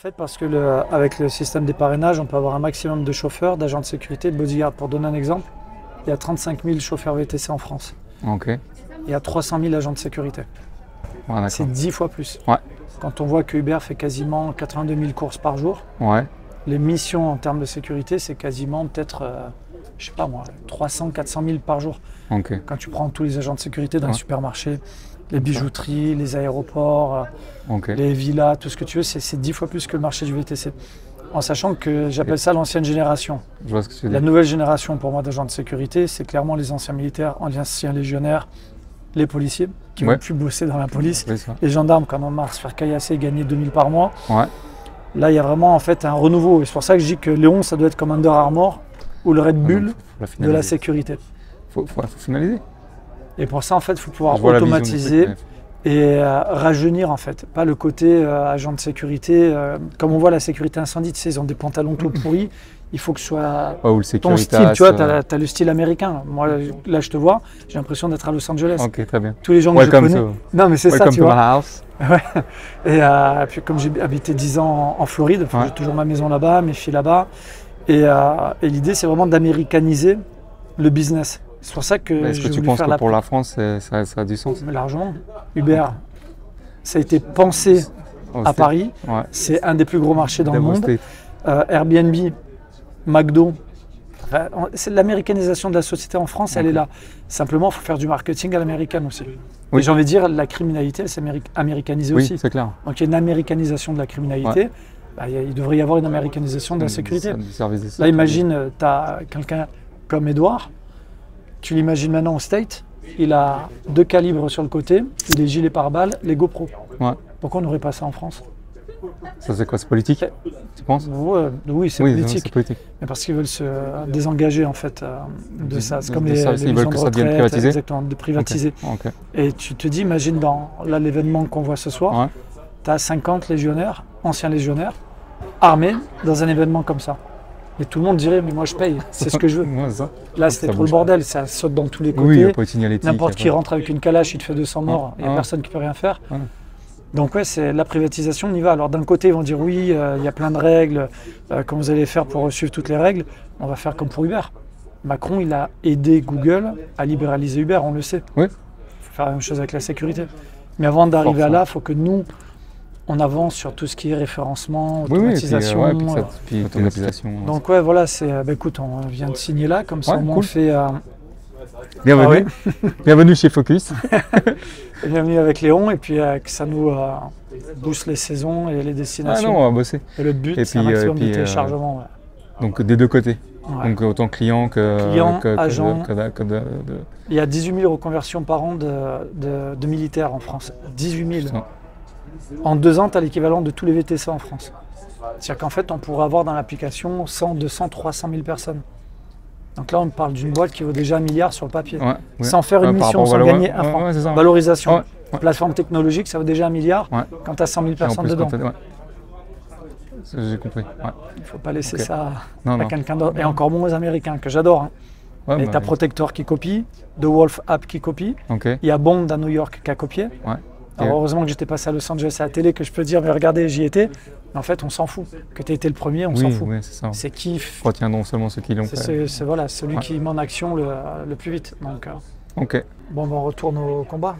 fait, parce que avec le système des parrainages, on peut avoir un maximum de chauffeurs, d'agents de sécurité, de bodyguards. Pour donner un exemple, il y a 35 000 chauffeurs VTC en France. Ok. Il y a 300 000 agents de sécurité. Ouais, c'est 10 fois plus. Ouais. Quand on voit que Uber fait quasiment 82 000 courses par jour, Ouais. les missions en termes de sécurité, c'est quasiment peut-être, je sais pas moi, 300, 400 000 par jour. Ok. Quand tu prends tous les agents de sécurité dans les supermarchés, les bijouteries, les aéroports, les villas, tout ce que tu veux, c'est 10 fois plus que le marché du VTC. En sachant que j'appelle ça l'ancienne génération. Je vois ce que tu veux La dire. nouvelle génération pour moi d'agents de sécurité, c'est clairement les anciens militaires, anciens légionnaires, les policiers qui ne veulent plus bosser dans la police, les gendarmes qui en ont marre de se faire caillasser et gagner 2000 par mois. Ouais. Là, il y a vraiment en fait un renouveau. Et c'est pour ça que je dis que Léon, ça doit être comme Under Armour ou le Red Bull de la sécurité. Faut finaliser. Et pour ça, en fait, il faut pouvoir automatiser et rajeunir, en fait. Pas le côté agent de sécurité. Comme on voit la sécurité incendie, tu sais, ils ont des pantalons tout pourris. Il faut que ce soit ton style. Tu vois, tu as le style américain. Moi, là, je te vois, j'ai l'impression d'être à Los Angeles. Ok, très bien. Tous les gens que je connais. Non, mais c'est ça, tu vois. Ouais. Et puis, comme j'ai habité 10 ans en Floride, j'ai toujours ma maison là-bas, mes filles là-bas. Et l'idée, c'est vraiment d'américaniser le business. C'est pour ça que est-ce que tu penses que pour la France, ça a du sens? Mais largement. Uber, ça a été pensé à Paris. Ouais. C'est un des plus gros marchés dans le monde. Airbnb, McDo. Enfin, c'est l'américanisation de la société en France, elle est là. Simplement, il faut faire du marketing à l'américaine aussi. Et j'ai envie de dire, la criminalité, elle s'est américanisée aussi. Oui, c'est clair. Donc il y a une américanisation de la criminalité. Ouais. Bah, il devrait y avoir une américanisation de la sécurité. Là, imagine, tu as quelqu'un comme Edouard. Tu l'imagines maintenant au State, il a 2 calibres sur le côté, il est gilet pare-balles, les GoPro. Ouais. Pourquoi on n'aurait pas ça en France? Ça c'est quoi, c'est politique, tu penses? Oui, c'est politique. Mais parce qu'ils veulent se désengager en fait de ça. C'est comme les ils veulent que ça devienne privatisé. Exactement, de privatiser. Okay. Et tu te dis, imagine dans l'événement qu'on voit ce soir, tu as 50 légionnaires, anciens légionnaires, armés dans un événement comme ça. Et tout le monde dirait, mais moi je paye, c'est ce que je veux. Là, c'était trop le bordel, ça saute dans tous les côtés. N'importe qui rentre avec une calache, il te fait 200 morts, il n'y a personne qui peut rien faire. Donc ouais, c'est la privatisation, on y va. Alors d'un côté, ils vont dire oui, il y a plein de règles, comment vous allez faire pour suivre toutes les règles? On va faire comme pour Uber. Macron, il a aidé Google à libéraliser Uber, on le sait. Il faut faire la même chose avec la sécurité. Mais avant d'arriver à là, il faut que nous, on avance sur tout ce qui est référencement, automatisation. Puis automatisation. Donc ouais, voilà, écoute, on vient de signer là, comme ça on fait... Bienvenue. Bienvenue chez Focus. Bienvenue avec Léon, et puis que ça nous booste les saisons et les destinations. Ah non, on va bosser. Et le but, c'est un maximum de téléchargement. Donc des deux côtés. Donc autant client que agent. de... Il y a 18 000 reconversions par an de militaires en France. 18 000. En 2 ans, tu as l'équivalent de tous les VTC en France. C'est-à-dire qu'en fait, on pourrait avoir dans l'application 100, 200, 300 000 personnes. Donc là, on parle d'une boîte qui vaut déjà 1 milliard sur le papier. Sans faire une mission, sans gagner un franc. Valorisation. Plateforme technologique, ça vaut déjà 1 milliard quand tu as 100 000 personnes dedans. J'ai compris. Il ne faut pas laisser ça à quelqu'un d'autre. Et encore moins aux Américains, que j'adore. Et tu as Protector qui copie, The Wolf App qui copie. Il y a Bond à New York qui a copié. Alors heureusement que j'étais passé à Los Angeles à la télé, que je peux dire, mais regardez, j'y étais. Mais en fait, on s'en fout. Que tu aies été le premier, on s'en fout. C'est kiff. Retiendons seulement ceux qui l'ont fait. C'est voilà, celui qui met en action le plus vite. Donc, bon, on retourne au combat.